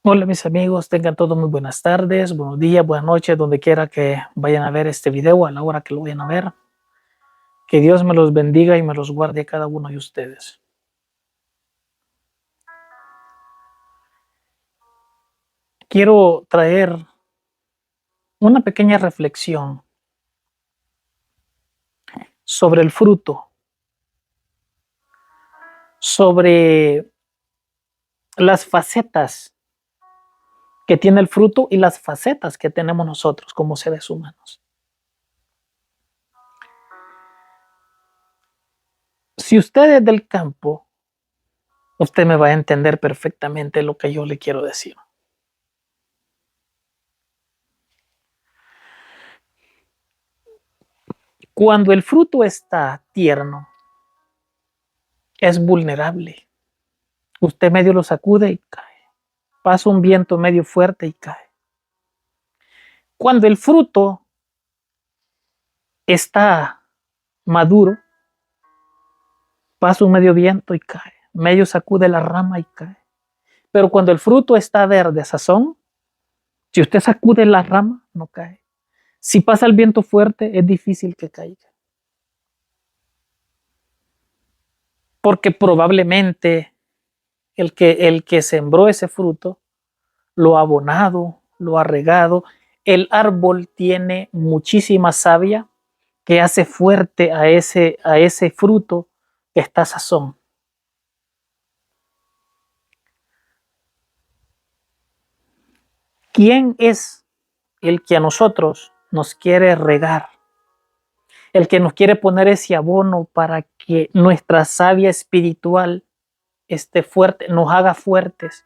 Hola mis amigos, tengan todos muy buenas tardes, buenos días, buenas noches, donde quiera que vayan a ver este video, a la hora que lo vayan a ver. Que Dios me los bendiga y me los guarde a cada uno de ustedes. Quiero traer una pequeña reflexión sobre el fruto, sobre las facetas que tiene el fruto y las facetas que tenemos nosotros como seres humanos. Si usted es del campo, usted me va a entender perfectamente lo que yo le quiero decir. Cuando el fruto está tierno, es vulnerable. Usted medio lo sacude y cae. Pasa un viento medio fuerte y cae. Cuando el fruto está maduro, pasa un medio viento y cae. Medio sacude la rama y cae. Pero cuando el fruto está verde, sazón, si usted sacude la rama, no cae. Si pasa el viento fuerte, es difícil que caiga. Porque probablemente el que sembró ese fruto lo ha abonado, lo ha regado. El árbol tiene muchísima savia que hace fuerte a ese fruto que está sazón. ¿Quién es el que a nosotros nos quiere regar? El que nos quiere poner ese abono para que nuestra savia espiritual esté fuerte, nos haga fuertes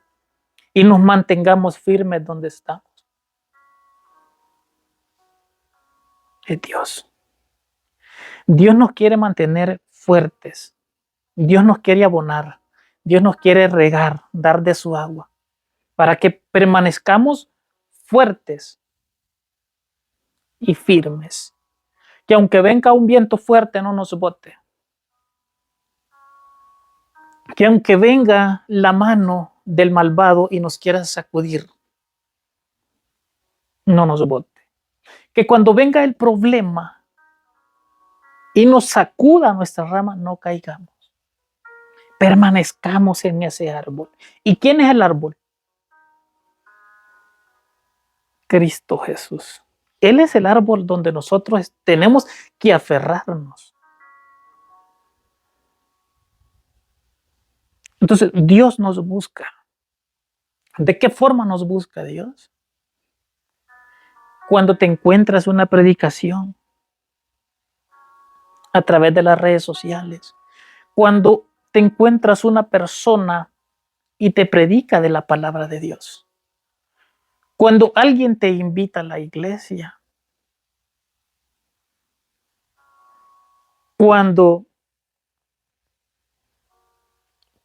y nos mantengamos firmes donde estamos. Es Dios. Dios nos quiere mantener fuertes. Dios nos quiere abonar. Dios nos quiere regar, dar de su agua, para que permanezcamos fuertes y firmes. Que aunque venga un viento fuerte, no nos bote. Que aunque venga la mano del malvado y nos quiera sacudir, no nos bote. Que cuando venga el problema y nos sacuda nuestra rama, no caigamos. Permanezcamos en ese árbol. ¿Y quién es el árbol? Cristo Jesús. Él es el árbol donde nosotros tenemos que aferrarnos. Entonces, Dios nos busca. ¿De qué forma nos busca Dios? Cuando te encuentras una predicación a través de las redes sociales, cuando te encuentras una persona y te predica de la palabra de Dios, cuando alguien te invita a la iglesia, cuando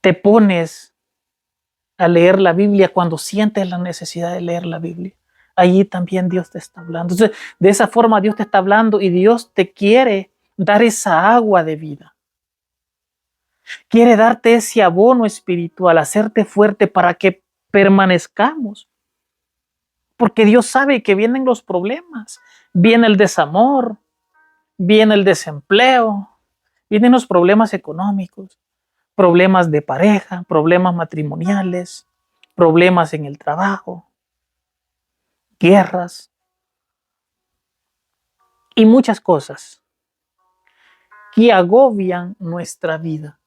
te pones a leer la Biblia, cuando sientes la necesidad de leer la Biblia, allí también Dios te está hablando. Entonces, de esa forma Dios te está hablando y Dios te quiere dar esa agua de vida. Quiere darte ese abono espiritual, hacerte fuerte para que permanezcamos. Porque Dios sabe que vienen los problemas, viene el desamor, viene el desempleo, vienen los problemas económicos, problemas de pareja, problemas matrimoniales, problemas en el trabajo, guerras y muchas cosas que agobian nuestra vida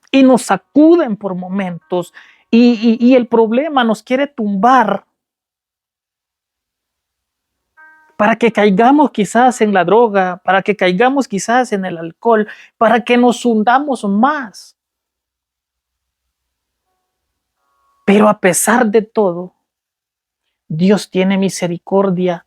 y nos sacuden por momentos y el problema nos quiere tumbar para que caigamos quizás en la droga, para que caigamos quizás en el alcohol, para que nos hundamos más. Pero a pesar de todo, Dios tiene misericordia,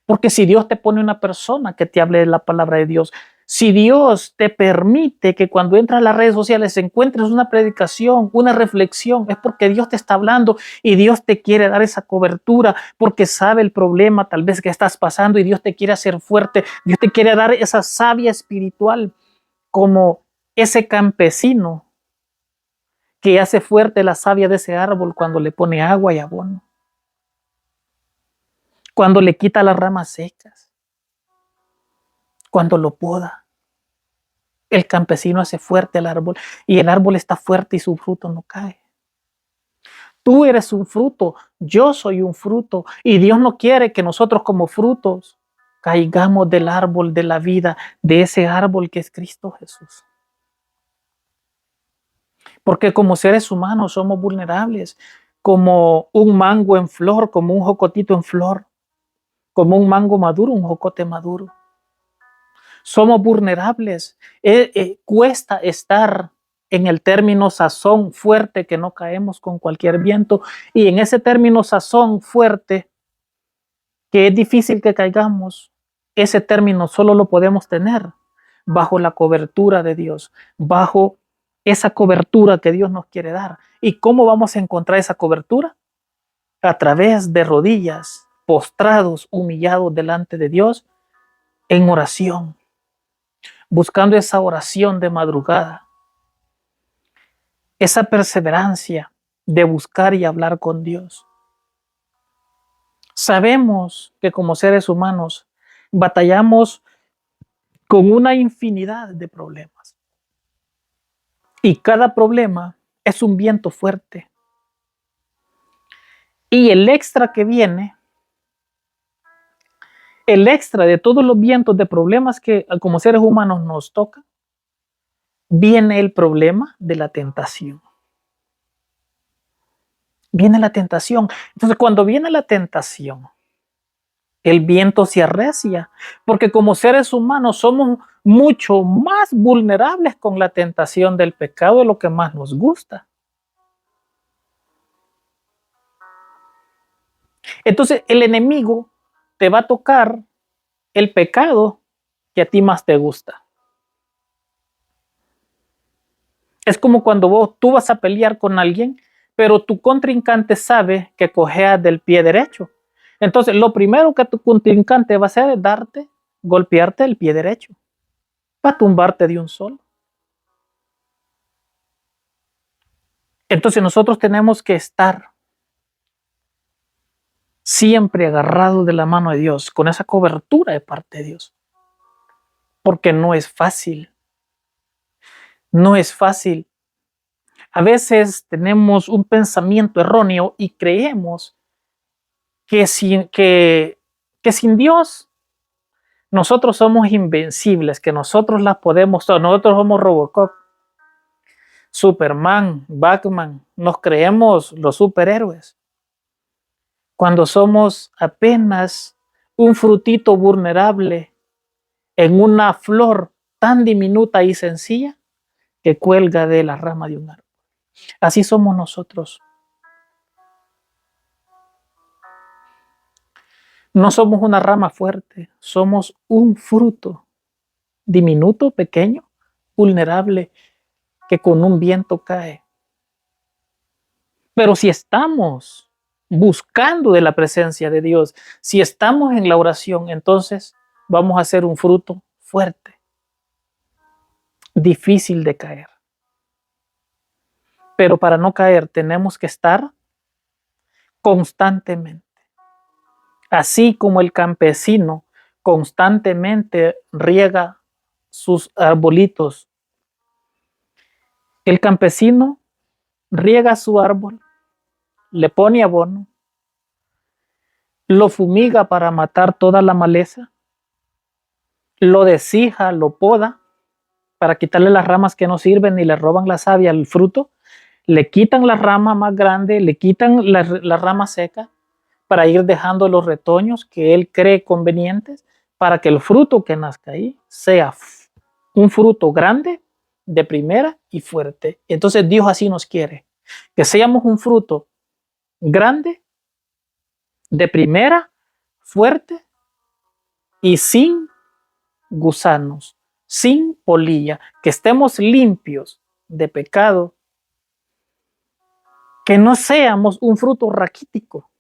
porque si Dios te pone una persona que te hable de la palabra de Dios, si Dios te permite que cuando entras a las redes sociales encuentres una predicación, una reflexión, es porque Dios te está hablando y Dios te quiere dar esa cobertura porque sabe el problema tal vez que estás pasando y Dios te quiere hacer fuerte, Dios te quiere dar esa savia espiritual como ese campesino que hace fuerte la savia de ese árbol cuando le pone agua y abono, cuando le quita las ramas secas, cuando lo poda. El campesino hace fuerte el árbol y el árbol está fuerte y su fruto no cae. Tú eres un fruto, yo soy un fruto y Dios no quiere que nosotros como frutos caigamos del árbol de la vida, de ese árbol que es Cristo Jesús. Porque como seres humanos somos vulnerables, como un mango en flor, como un jocotito en flor, como un mango maduro, un jocote maduro. Somos vulnerables. Cuesta estar en el término sazón fuerte, que no caemos con cualquier viento, y en ese término sazón fuerte, que es difícil que caigamos, ese término solo lo podemos tener bajo la cobertura de Dios, bajo esa cobertura que Dios nos quiere dar. ¿Y cómo vamos a encontrar esa cobertura? A través de rodillas, postrados, humillados delante de Dios, en oración, buscando esa oración de madrugada, esa perseverancia de buscar y hablar con Dios. Sabemos que como seres humanos batallamos con una infinidad de problemas. Y cada problema es un viento fuerte. Y el extra que viene, el extra de todos los vientos de problemas que como seres humanos nos toca, viene el problema de la tentación. Viene la tentación. Entonces, cuando viene la tentación, el viento se arrecia, porque como seres humanos somos mucho más vulnerables con la tentación del pecado de lo que más nos gusta. Entonces, el enemigo te va a tocar el pecado que a ti más te gusta. Es como cuando tú vas a pelear con alguien, pero tu contrincante sabe que cojea del pie derecho. Entonces, lo primero que tu contrincante va a hacer es golpearte el pie derecho, para tumbarte de un solo. Entonces, nosotros tenemos que estar siempre agarrados de la mano de Dios, con esa cobertura de parte de Dios. Porque no es fácil. No es fácil. A veces tenemos un pensamiento erróneo y creemos que sin Dios nosotros somos invencibles, que nosotros las podemos, nosotros somos Robocop, Superman, Batman, nos creemos los superhéroes, cuando somos apenas un frutito vulnerable en una flor tan diminuta y sencilla que cuelga de la rama de un árbol. Así somos nosotros. No somos una rama fuerte, somos un fruto diminuto, pequeño, vulnerable, que con un viento cae. Pero si estamos buscando de la presencia de Dios, si estamos en la oración, entonces vamos a ser un fruto fuerte, difícil de caer. Pero para no caer tenemos que estar constantemente. Así como el campesino constantemente riega sus arbolitos. El campesino riega su árbol, le pone abono, lo fumiga para matar toda la maleza, lo deshija, lo poda para quitarle las ramas que no sirven y le roban la savia al fruto, le quitan la rama más grande, le quitan la rama seca para ir dejando los retoños que él cree convenientes para que el fruto que nazca ahí sea un fruto grande, de primera y fuerte. Entonces Dios así nos quiere, que seamos un fruto grande, de primera, fuerte y sin gusanos, sin polilla, que estemos limpios de pecado, que no seamos un fruto raquítico,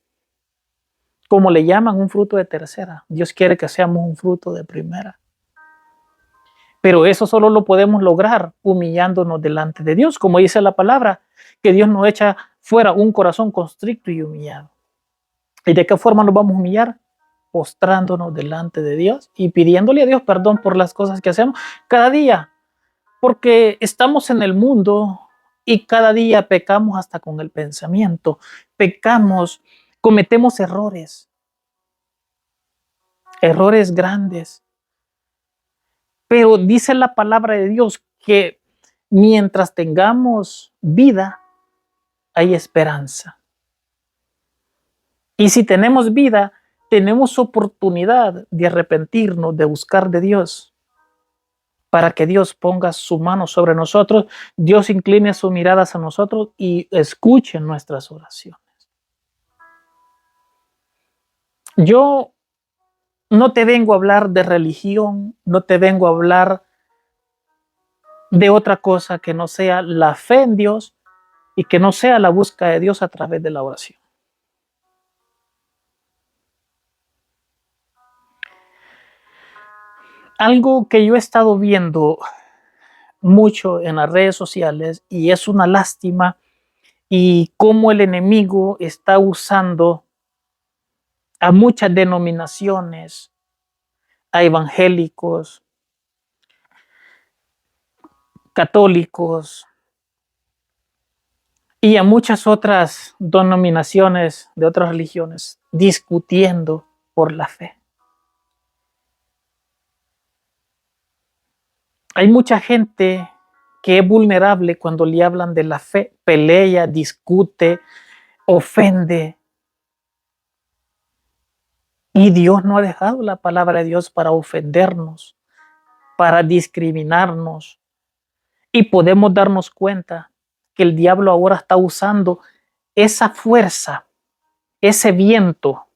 como le llaman un fruto de tercera. Dios quiere que seamos un fruto de primera. Pero eso solo lo podemos lograr humillándonos delante de Dios, como dice la palabra, que Dios nos echa fuera un corazón constricto y humillado. ¿Y de qué forma nos vamos a humillar? Postrándonos delante de Dios y pidiéndole a Dios perdón por las cosas que hacemos cada día, porque estamos en el mundo y cada día pecamos hasta con el pensamiento, pecamos, cometemos errores grandes, pero dice la palabra de Dios que mientras tengamos vida, hay esperanza. Y si tenemos vida, tenemos oportunidad de arrepentirnos, de buscar de Dios, para que Dios ponga su mano sobre nosotros, Dios incline sus miradas a nosotros y escuche nuestras oraciones. Yo no te vengo a hablar de religión, no te vengo a hablar de otra cosa que no sea la fe en Dios y que no sea la búsqueda de Dios a través de la oración. Algo que yo he estado viendo mucho en las redes sociales y es una lástima y cómo el enemigo está usando a muchas denominaciones, a evangélicos, católicos y a muchas otras denominaciones de otras religiones discutiendo por la fe. Hay mucha gente que es vulnerable cuando le hablan de la fe, pelea, discute, ofende. Y Dios no ha dejado la palabra de Dios para ofendernos, para discriminarnos. Y podemos darnos cuenta que el diablo ahora está usando esa fuerza, ese viento.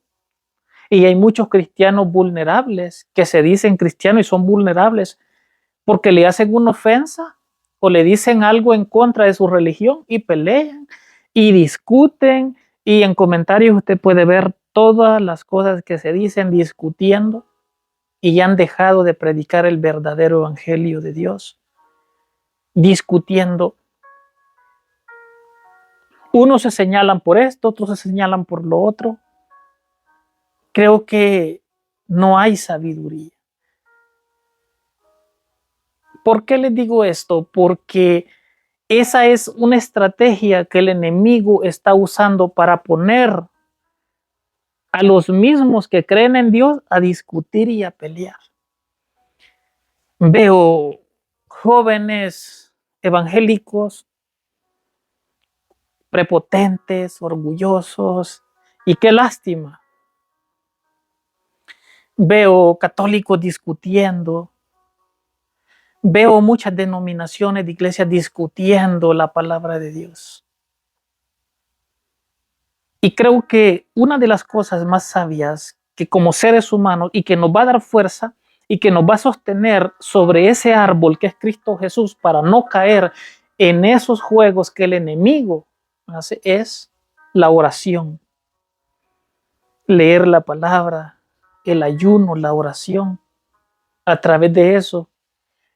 Y hay muchos cristianos vulnerables que se dicen cristianos y son vulnerables porque le hacen una ofensa o le dicen algo en contra de su religión y pelean y discuten, y en comentarios usted puede ver todas las cosas que se dicen discutiendo y han dejado de predicar el verdadero evangelio de Dios, discutiendo. Unos se señalan por esto, otros se señalan por lo otro. Creo que no hay sabiduría. ¿Por qué les digo esto? Porque esa es una estrategia que el enemigo está usando para poner a los mismos que creen en Dios a discutir y a pelear. Veo jóvenes evangélicos prepotentes, orgullosos, y qué lástima. Veo católicos discutiendo, veo muchas denominaciones de iglesias discutiendo la palabra de Dios. Y creo que una de las cosas más sabias que como seres humanos y que nos va a dar fuerza y que nos va a sostener sobre ese árbol que es Cristo Jesús para no caer en esos juegos que el enemigo hace es la oración, leer la palabra, el ayuno, la oración. A través de eso,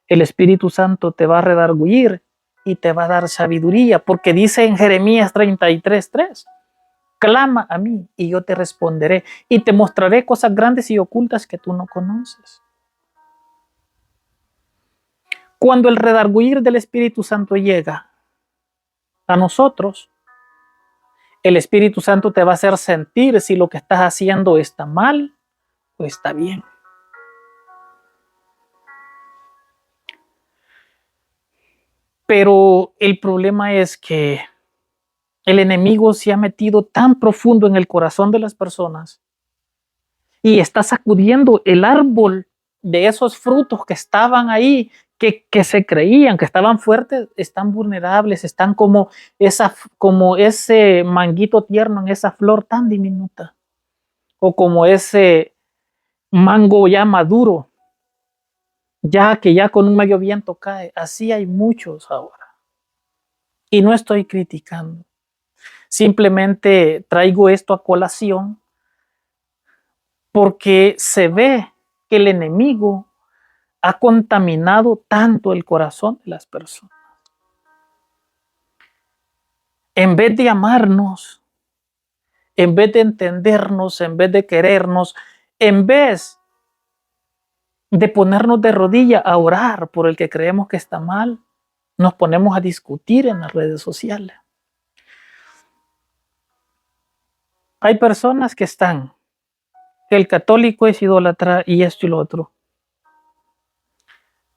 el Espíritu Santo te va a redarguir y te va a dar sabiduría, porque dice en Jeremías 33:3, clama a mí y yo te responderé y te mostraré cosas grandes y ocultas que tú no conoces. Cuando el redarguir del Espíritu Santo llega a nosotros, el Espíritu Santo te va a hacer sentir si lo que estás haciendo está mal o está bien. Pero el problema es que el enemigo se ha metido tan profundo en el corazón de las personas y está sacudiendo el árbol de esos frutos que estaban ahí, que se creían que estaban fuertes, están vulnerables, están como ese manguito tierno en esa flor tan diminuta, o como ese mango ya maduro, ya que ya con un medio viento cae. Así hay muchos ahora. Y no estoy criticando. Simplemente traigo esto a colación porque se ve que el enemigo ha contaminado tanto el corazón de las personas. En vez de amarnos, en vez de entendernos, en vez de querernos, en vez de ponernos de rodillas a orar por el que creemos que está mal, nos ponemos a discutir en las redes sociales. Hay personas que están, que el católico es idólatra y esto y lo otro.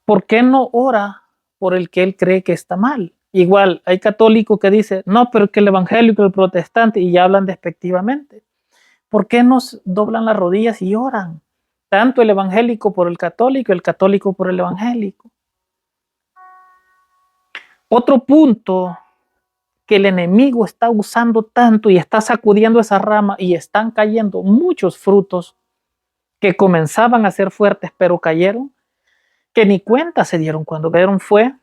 ¿Por qué no ora por el que él cree que está mal? Igual, hay católicos que dicen, no, pero que el evangélico, el protestante, y ya hablan despectivamente. ¿Por qué no doblan las rodillas y oran? Tanto el evangélico por el católico por el evangélico. Otro punto que el enemigo está usando tanto y está sacudiendo esa rama y están cayendo muchos frutos que comenzaban a ser fuertes, pero cayeron, que ni cuenta se dieron cuando cayeron, fue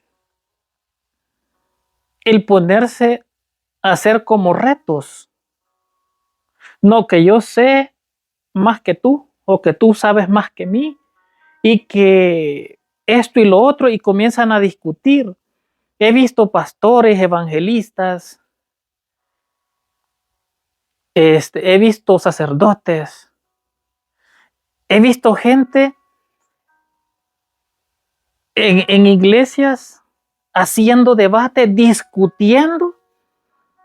el ponerse a hacer como retos. No, que yo sé más que tú, o que tú sabes más que mí, y que esto y lo otro, y comienzan a discutir. He visto pastores, evangelistas, he visto sacerdotes, he visto gente en iglesias haciendo debate, discutiendo,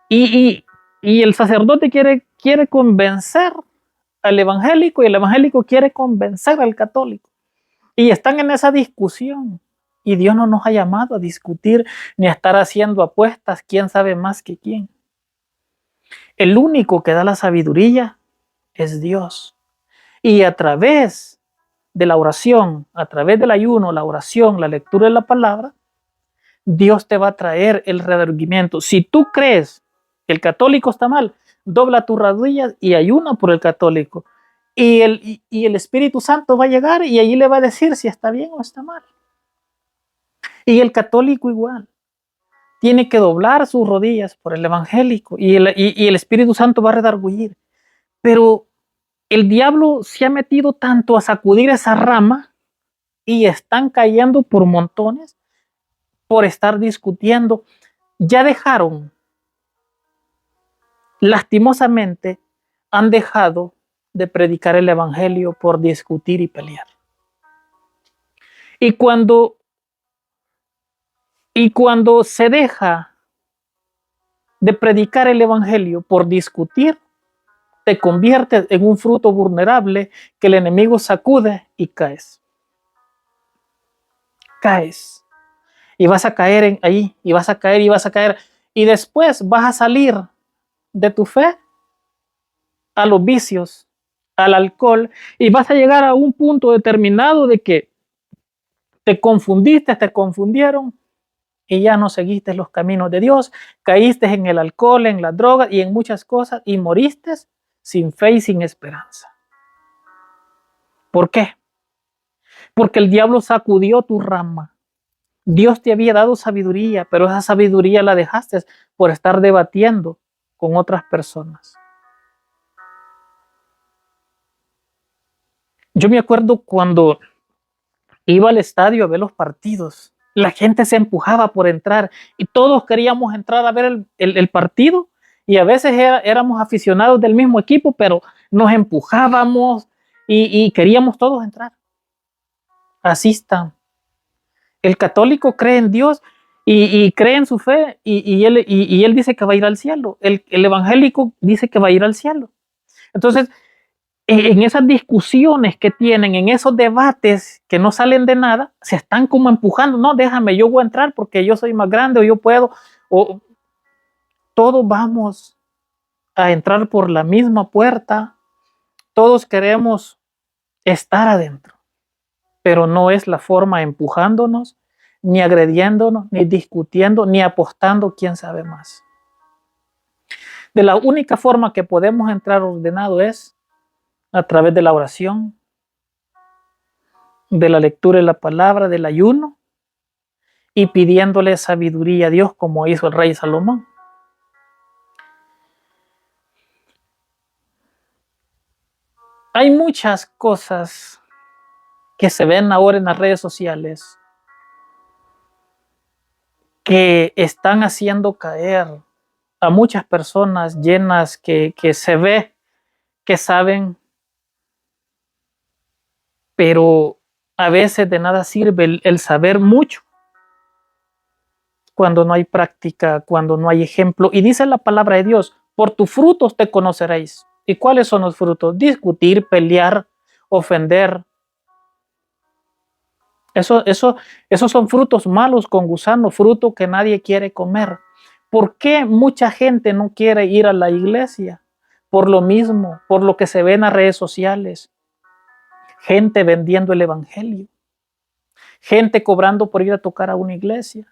y el sacerdote quiere convencer al evangélico y el evangélico quiere convencer al católico. Y están en esa discusión. Y Dios no nos ha llamado a discutir ni a estar haciendo apuestas, quién sabe más que quién. El único que da la sabiduría es Dios. Y a través de la oración, a través del ayuno, la oración, la lectura de la palabra, Dios te va a traer el redargüimiento. Si tú crees que el católico está mal, dobla tus rodillas y ayuna por el católico. Y el Espíritu Santo va a llegar y allí le va a decir si está bien o está mal. Y el católico igual. Tiene que doblar sus rodillas por el evangélico y el Espíritu Santo va a redarguir. Pero el diablo se ha metido tanto a sacudir esa rama y están cayendo por montones por estar discutiendo. Ya dejaron, lastimosamente, han dejado de predicar el evangelio por discutir y pelear. Y cuando se deja de predicar el evangelio por discutir, te conviertes en un fruto vulnerable que el enemigo sacude y caes. Caes. Y vas a caer ahí, y vas a caer, y vas a caer. Y después vas a salir de tu fe a los vicios, al alcohol, y vas a llegar a un punto determinado de que te confundiste, te confundieron, y ya no seguiste los caminos de Dios, caíste en el alcohol, en la droga y en muchas cosas, y moriste sin fe y sin esperanza. ¿Por qué? Porque el diablo sacudió tu rama. Dios te había dado sabiduría, pero esa sabiduría la dejaste por estar debatiendo con otras personas. Yo me acuerdo cuando iba al estadio a ver los partidos, la gente se empujaba por entrar y todos queríamos entrar a ver el partido, y a veces éramos aficionados del mismo equipo, pero nos empujábamos y queríamos todos entrar. Así está. El católico cree en Dios y cree en su fe y él dice que va a ir al cielo. El evangélico dice que va a ir al cielo. Entonces, en esas discusiones que tienen, en esos debates que no salen de nada, se están como empujando. No, déjame, yo voy a entrar porque yo soy más grande o yo puedo. O todos vamos a entrar por la misma puerta. Todos queremos estar adentro, pero no es la forma empujándonos, ni agrediéndonos, ni discutiendo, ni apostando quién sabe más. De la única forma que podemos entrar ordenado es a través de la oración, de la lectura de la palabra, del ayuno y pidiéndole sabiduría a Dios como hizo el rey Salomón. Hay muchas cosas que se ven ahora en las redes sociales, que están haciendo caer a muchas personas llenas que se ve que saben, pero a veces de nada sirve el saber mucho cuando no hay práctica, cuando no hay ejemplo. Y dice la palabra de Dios, por tus frutos te conoceréis. ¿Y cuáles son los frutos? Discutir, pelear, ofender. Esos son frutos malos con gusano, fruto que nadie quiere comer. ¿Por qué mucha gente no quiere ir a la iglesia? Por lo mismo, por lo que se ve en las redes sociales. Gente vendiendo el evangelio. Gente cobrando por ir a tocar a una iglesia.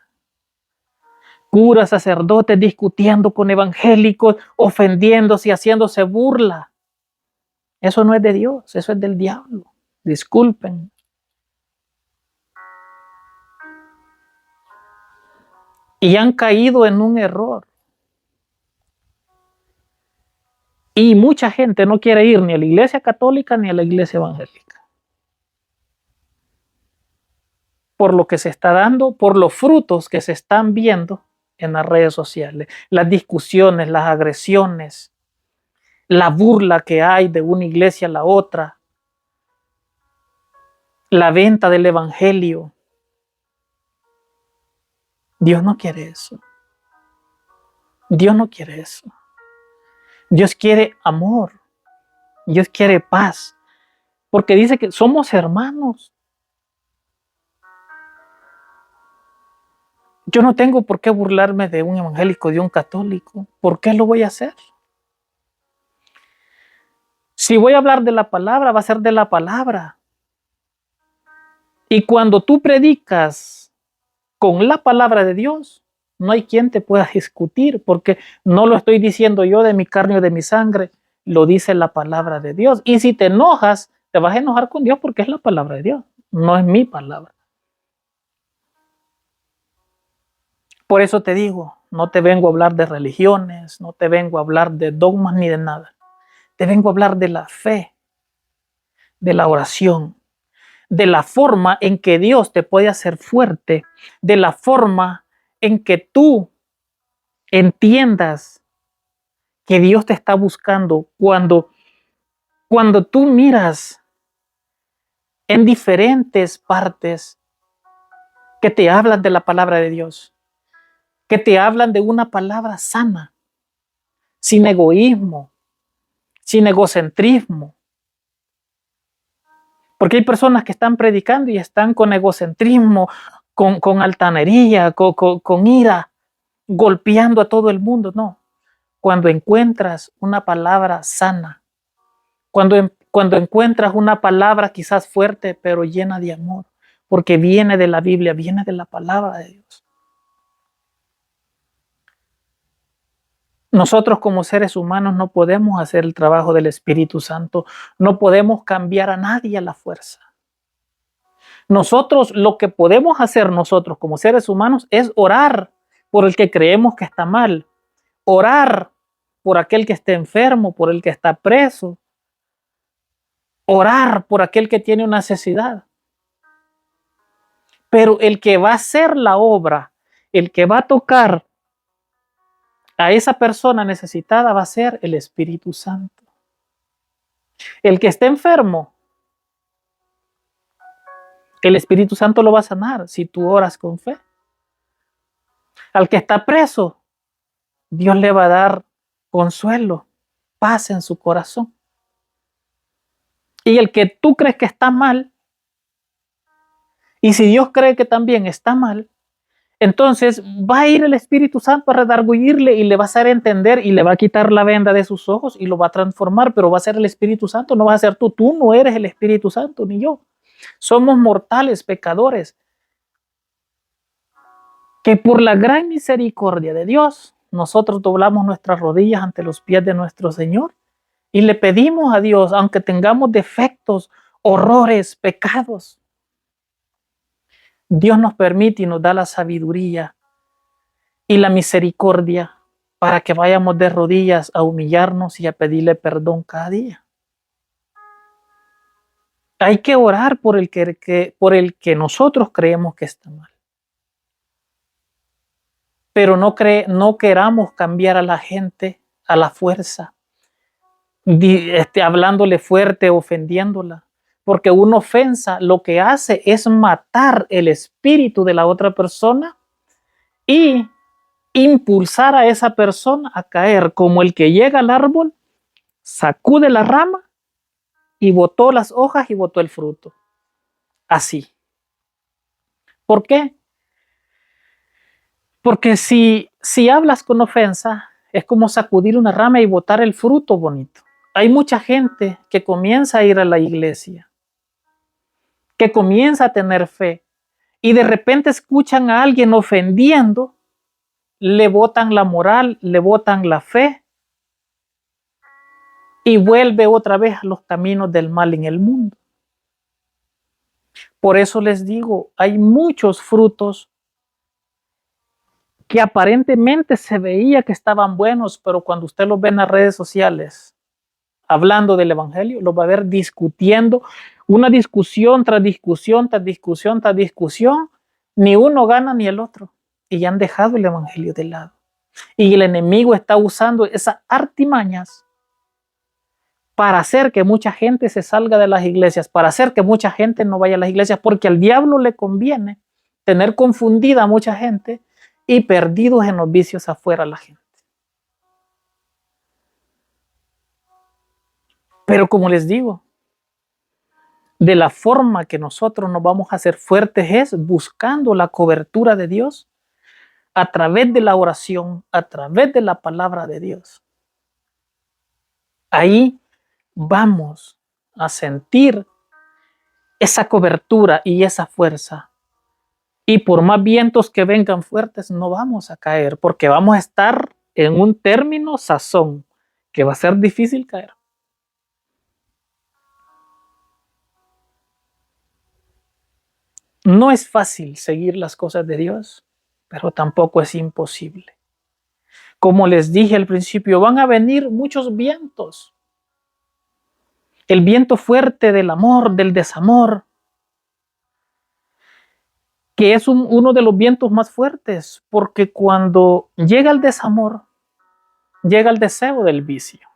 Curas, sacerdotes discutiendo con evangélicos, ofendiéndose y haciéndose burla. Eso no es de Dios, eso es del diablo. Disculpen. Y han caído en un error. Y mucha gente no quiere ir ni a la iglesia católica ni a la iglesia evangélica. Por lo que se está dando, por los frutos que se están viendo en las redes sociales, las discusiones, las agresiones, la burla que hay de una iglesia a la otra, la venta del evangelio. Dios no quiere eso. Dios no quiere eso. Dios quiere amor. Dios quiere paz. Porque dice que somos hermanos. Yo no tengo por qué burlarme de un evangélico, de un católico. ¿Por qué lo voy a hacer? Si voy a hablar de la palabra, va a ser de la palabra. Y cuando tú predicas con la palabra de Dios, no hay quien te pueda discutir, porque no lo estoy diciendo yo de mi carne o de mi sangre, lo dice la palabra de Dios. Y si te enojas, te vas a enojar con Dios porque es la palabra de Dios, no es mi palabra. Por eso te digo, no te vengo a hablar de religiones, no te vengo a hablar de dogmas ni de nada. Te vengo a hablar de la fe, de la oración, de la forma en que Dios te puede hacer fuerte, de la forma en que tú entiendas que Dios te está buscando cuando tú miras en diferentes partes que te hablan de la palabra de Dios, que te hablan de una palabra sana, sin egoísmo, sin egocentrismo. Porque hay personas que están predicando y están con egocentrismo, con altanería, con ira, golpeando a todo el mundo. No. Cuando encuentras una palabra sana, cuando encuentras una palabra quizás fuerte, pero llena de amor, porque viene de la Biblia, viene de la palabra de Dios. Nosotros como seres humanos no podemos hacer el trabajo del Espíritu Santo, no podemos cambiar a nadie a la fuerza. Nosotros, lo que podemos hacer nosotros como seres humanos es orar por el que creemos que está mal, orar por aquel que esté enfermo, por el que está preso, orar por aquel que tiene una necesidad. Pero el que va a hacer la obra, el que va a tocar a esa persona necesitada va a ser el Espíritu Santo. El que esté enfermo, el Espíritu Santo lo va a sanar si tú oras con fe. Al que está preso, Dios le va a dar consuelo, paz en su corazón. Y el que tú crees que está mal, y si Dios cree que también está mal, entonces va a ir el Espíritu Santo a redarguirle y le va a hacer entender y le va a quitar la venda de sus ojos y lo va a transformar, pero va a ser el Espíritu Santo, no vas a ser tú. Tú no eres el Espíritu Santo, ni yo. Somos mortales, pecadores, que por la gran misericordia de Dios, nosotros doblamos nuestras rodillas ante los pies de nuestro Señor y le pedimos a Dios, aunque tengamos defectos, horrores, pecados, Dios nos permite y nos da la sabiduría y la misericordia para que vayamos de rodillas a humillarnos y a pedirle perdón cada día. Hay que orar por por el que nosotros creemos que está mal. Pero no queramos cambiar a la gente a la fuerza, hablándole fuerte, ofendiéndola. Porque una ofensa lo que hace es matar el espíritu de la otra persona y impulsar a esa persona a caer, como el que llega al árbol, sacude la rama y botó las hojas y botó el fruto. Así. ¿Por qué? Porque si hablas con ofensa, es como sacudir una rama y botar el fruto bonito. Hay mucha gente que comienza a ir a la iglesia, que comienza a tener fe, y de repente escuchan a alguien ofendiendo, le botan la moral, le botan la fe, y vuelve otra vez a los caminos del mal en el mundo. Por eso les digo, hay muchos frutos que aparentemente se veía que estaban buenos, pero cuando usted los ve en las redes sociales hablando del evangelio, los va a ver discutiendo, una discusión tras discusión, tras discusión, tras discusión, ni uno gana ni el otro, y ya han dejado el evangelio de lado. Y el enemigo está usando esas artimañas para hacer que mucha gente se salga de las iglesias, para hacer que mucha gente no vaya a las iglesias, porque al diablo le conviene tener confundida a mucha gente y perdidos en los vicios afuera a la gente. Pero como les digo, de la forma que nosotros nos vamos a hacer fuertes es buscando la cobertura de Dios a través de la oración, a través de la palabra de Dios. Ahí vamos a sentir esa cobertura y esa fuerza. Y por más vientos que vengan fuertes, no vamos a caer, porque vamos a estar en un término sazón, que va a ser difícil caer. No es fácil seguir las cosas de Dios, pero tampoco es imposible. Como les dije al principio, van a venir muchos vientos. El viento fuerte del amor, del desamor, que es uno de los vientos más fuertes, porque cuando llega el desamor, llega el deseo del vicio.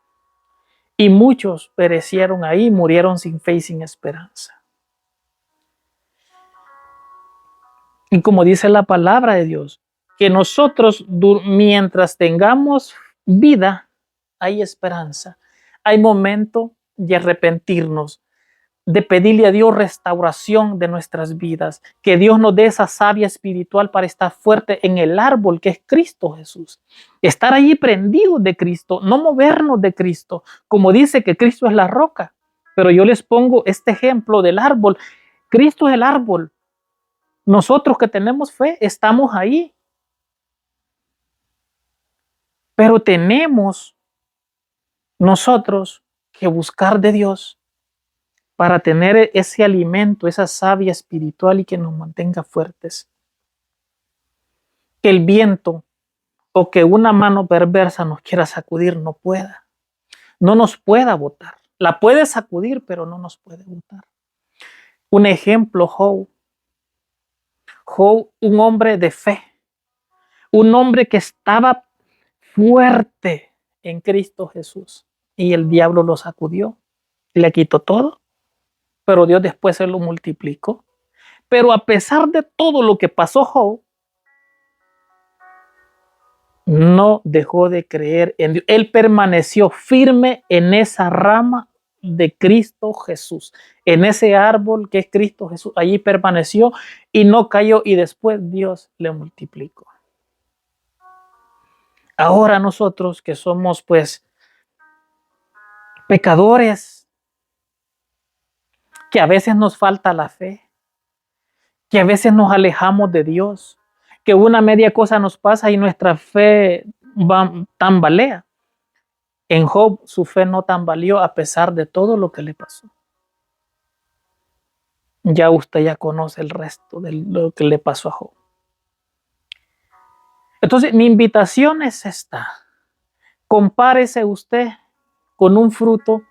Y muchos perecieron ahí, murieron sin fe y sin esperanza. Y como dice la palabra de Dios, que nosotros mientras tengamos vida, hay esperanza. Hay momento de arrepentirnos, de pedirle a Dios restauración de nuestras vidas, que Dios nos dé esa savia espiritual para estar fuerte en el árbol que es Cristo Jesús. Estar allí prendidos de Cristo, no movernos de Cristo, como dice que Cristo es la roca. Pero yo les pongo este ejemplo del árbol. Cristo es el árbol. Nosotros que tenemos fe estamos ahí. Pero tenemos nosotros que buscar de Dios para tener ese alimento, esa savia espiritual y que nos mantenga fuertes. Que el viento o que una mano perversa nos quiera sacudir no pueda. No nos pueda botar. La puede sacudir, pero no nos puede botar. Un ejemplo, Job. Job, un hombre de fe. Un hombre que estaba fuerte en Cristo Jesús. Y el diablo lo sacudió. Le quitó todo. Pero Dios después se lo multiplicó. Pero a pesar de todo lo que pasó Job, no dejó de creer en Dios. Él permaneció firme en esa rama de Cristo Jesús, en ese árbol que es Cristo Jesús. Allí permaneció y no cayó, y después Dios le multiplicó. Ahora nosotros que somos pues pecadores, que a veces nos falta la fe, que a veces nos alejamos de Dios, que una media cosa nos pasa y nuestra fe tambalea. En Job su fe no tambaleó a pesar de todo lo que le pasó. Ya usted ya conoce el resto de lo que le pasó a Job. Entonces mi invitación es esta. Compárese usted con un fruto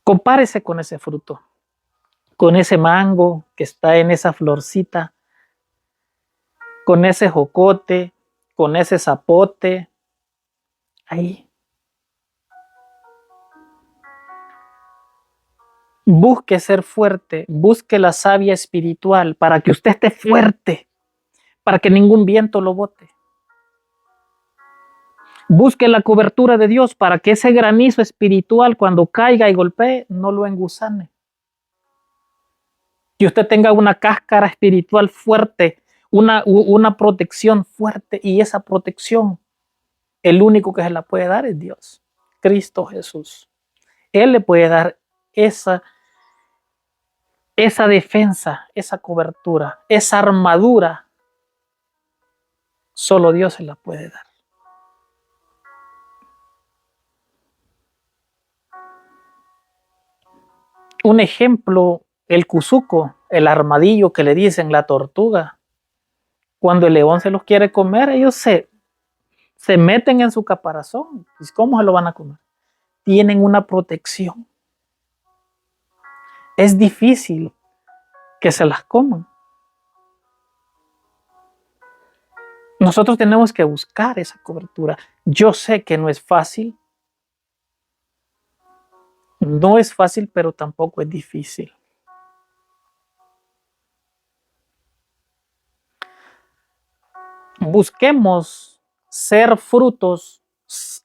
Compárese con ese fruto, con ese mango que está en esa florcita, con ese jocote, con ese zapote. Ahí. Busque ser fuerte, busque la savia espiritual para que usted esté fuerte, para que ningún viento lo bote. Busque la cobertura de Dios para que ese granizo espiritual cuando caiga y golpee no lo engusane. Que usted tenga una cáscara espiritual fuerte, una protección fuerte, y esa protección, el único que se la puede dar es Dios, Cristo Jesús. Él le puede dar esa defensa, esa cobertura, esa armadura. Solo Dios se la puede dar. Un ejemplo, el cuzuco, el armadillo que le dicen, la tortuga. Cuando el león se los quiere comer, ellos se meten en su caparazón. ¿Cómo se lo van a comer? Tienen una protección. Es difícil que se las coman. Nosotros tenemos que buscar esa cobertura. Yo sé que no es fácil. No es fácil, pero tampoco es difícil. Busquemos ser frutos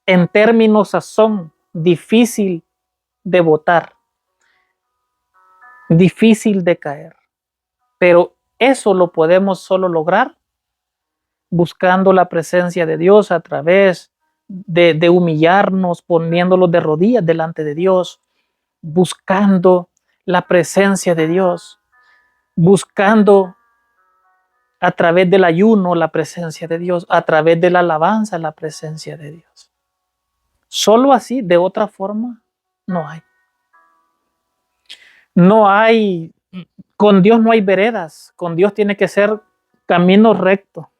en términos sazón, difícil de botar, difícil de caer. Pero eso lo podemos solo lograr buscando la presencia de Dios a través de humillarnos, poniéndolos de rodillas delante de Dios, buscando la presencia de Dios, buscando a través del ayuno la presencia de Dios, a través de la alabanza la presencia de Dios. Solo así, de otra forma, no hay. No hay, con Dios no hay veredas, con Dios tiene que ser camino recto.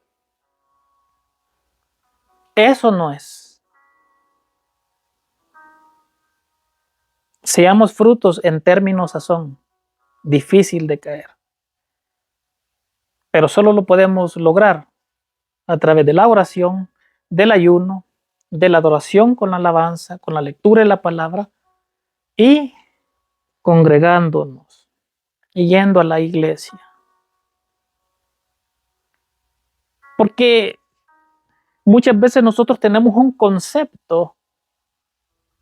Eso no es. Seamos frutos en términos sazón, difícil de caer. Pero solo lo podemos lograr a través de la oración, del ayuno, de la adoración con la alabanza, con la lectura de la palabra y congregándonos y yendo a la iglesia. Porque muchas veces nosotros tenemos un concepto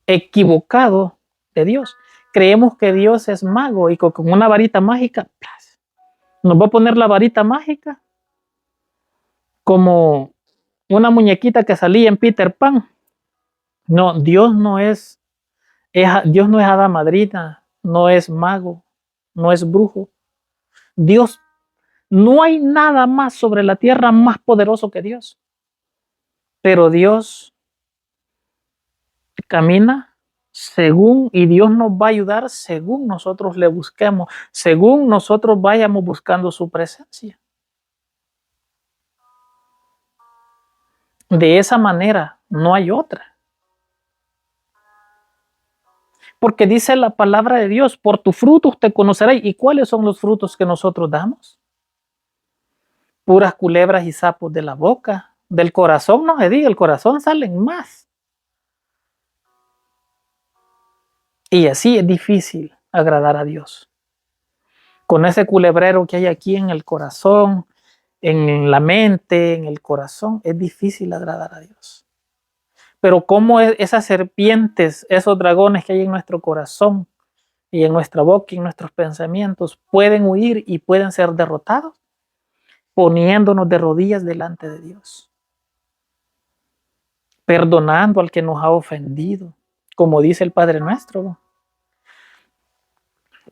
equivocado de Dios. Creemos que Dios es mago y con una varita mágica nos va a poner la varita mágica como una muñequita que salía en Peter Pan. No, Dios no es hada madrina, no es mago, no es brujo. Dios, no hay nada más sobre la tierra más poderoso que Dios. Pero Dios camina según, y Dios nos va a ayudar según nosotros le busquemos, según nosotros vayamos buscando su presencia. De esa manera, no hay otra. Porque dice la palabra de Dios, por tus frutos te conoceréis. ¿Y cuáles son los frutos que nosotros damos? Puras culebras y sapos de la boca. Del corazón no se diga, el corazón salen más. Y así es difícil agradar a Dios. Con ese culebrero que hay aquí en el corazón, en la mente, en el corazón, es difícil agradar a Dios. Pero cómo esas serpientes, esos dragones que hay en nuestro corazón y en nuestra boca y en nuestros pensamientos pueden huir y pueden ser derrotados poniéndonos de rodillas delante de Dios, perdonando al que nos ha ofendido, como dice el Padre Nuestro,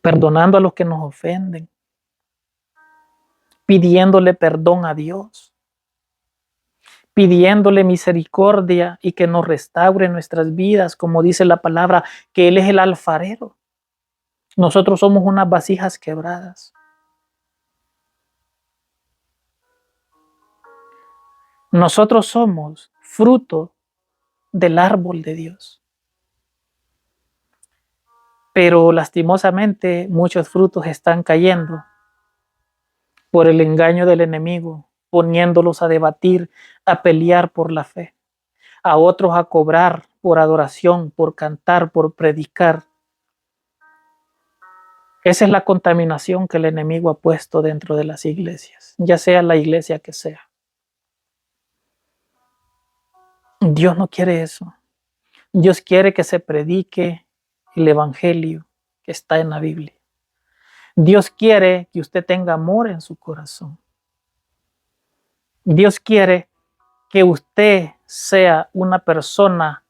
perdonando a los que nos ofenden, pidiéndole perdón a Dios, pidiéndole misericordia y que nos restaure nuestras vidas, como dice la palabra, que Él es el alfarero. Nosotros somos unas vasijas quebradas. Nosotros somos fruto del árbol de Dios. Pero lastimosamente muchos frutos están cayendo por el engaño del enemigo, poniéndolos a debatir, a pelear por la fe, a otros a cobrar por adoración, por cantar, por predicar. Esa es la contaminación que el enemigo ha puesto dentro de las iglesias, ya sea la iglesia que sea. Dios no quiere eso. Dios quiere que se predique el evangelio que está en la Biblia. Dios quiere que usted tenga amor en su corazón. Dios quiere que usted sea una persona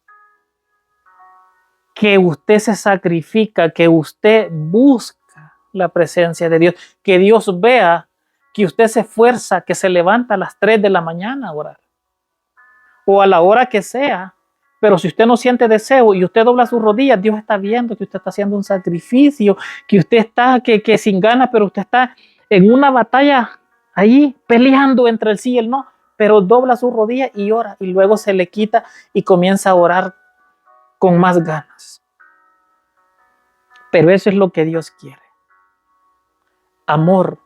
que usted se sacrifica, que usted busca la presencia de Dios, que Dios vea que usted se esfuerza, que se levanta a las 3 de la mañana a orar, o a la hora que sea. Pero si usted no siente deseo y usted dobla sus rodillas, Dios está viendo que usted está haciendo un sacrificio, que usted está que sin ganas, pero usted está en una batalla ahí peleando entre el sí y el no, pero dobla sus rodillas y ora, y luego se le quita y comienza a orar con más ganas. Pero eso es lo que Dios quiere. Amor,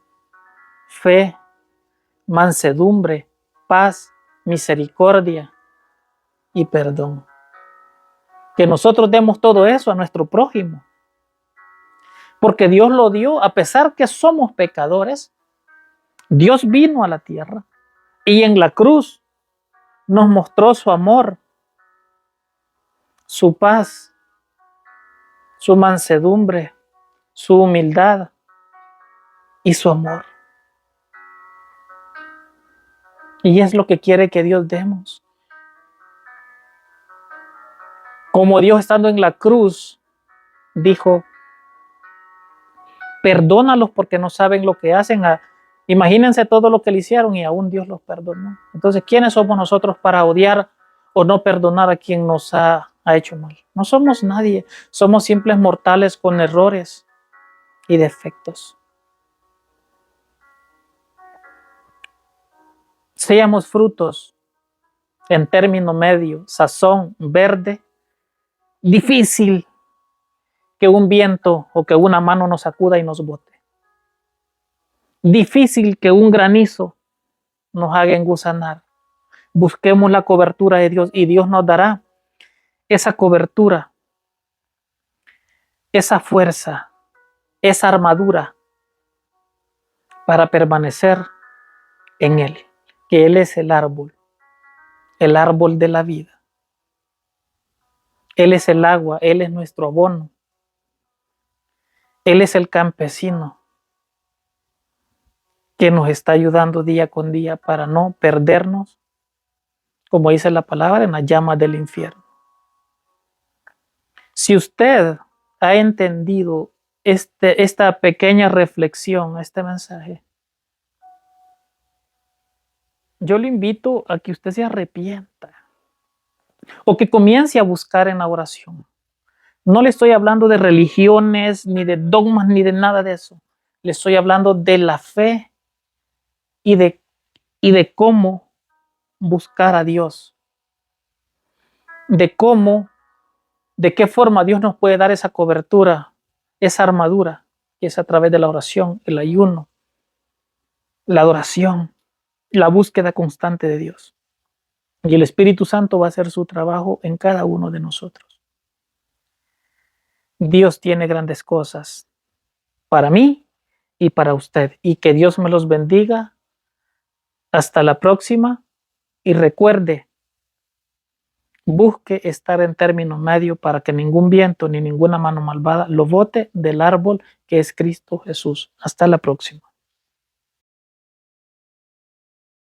fe, mansedumbre, paz, misericordia y perdón. Que nosotros demos todo eso a nuestro prójimo. Porque Dios lo dio, a pesar que somos pecadores, Dios vino a la tierra y en la cruz nos mostró su amor, su paz, su mansedumbre, su humildad y su amor. Y es lo que quiere que Dios demos. Como Dios estando en la cruz dijo, perdónalos porque no saben lo que hacen. Imagínense todo lo que le hicieron y aún Dios los perdonó. Entonces, ¿quiénes somos nosotros para odiar o no perdonar a quien nos ha hecho mal? No somos nadie, somos simples mortales con errores y defectos. Seamos frutos en término medio, sazón, verde, difícil que un viento o que una mano nos sacuda y nos bote. Difícil que un granizo nos haga engusanar. Busquemos la cobertura de Dios y Dios nos dará esa cobertura, esa fuerza, esa armadura para permanecer en Él, que Él es el árbol de la vida. Él es el agua, Él es nuestro abono. Él es el campesino que nos está ayudando día con día para no perdernos, como dice la palabra, en las llamas del infierno. Si usted ha entendido esta pequeña reflexión, este mensaje, yo le invito a que usted se arrepienta o que comience a buscar en la oración. No le estoy hablando de religiones, ni de dogmas, ni de nada de eso. Le estoy hablando de la fe y de cómo buscar a Dios. De qué forma Dios nos puede dar esa cobertura, esa armadura, que es a través de la oración, el ayuno, la adoración, la búsqueda constante de Dios. Y el Espíritu Santo va a hacer su trabajo en cada uno de nosotros. Dios tiene grandes cosas para mí y para usted. Y que Dios me los bendiga. Hasta la próxima. Y recuerde, busque estar en término medio para que ningún viento ni ninguna mano malvada lo bote del árbol que es Cristo Jesús. Hasta la próxima.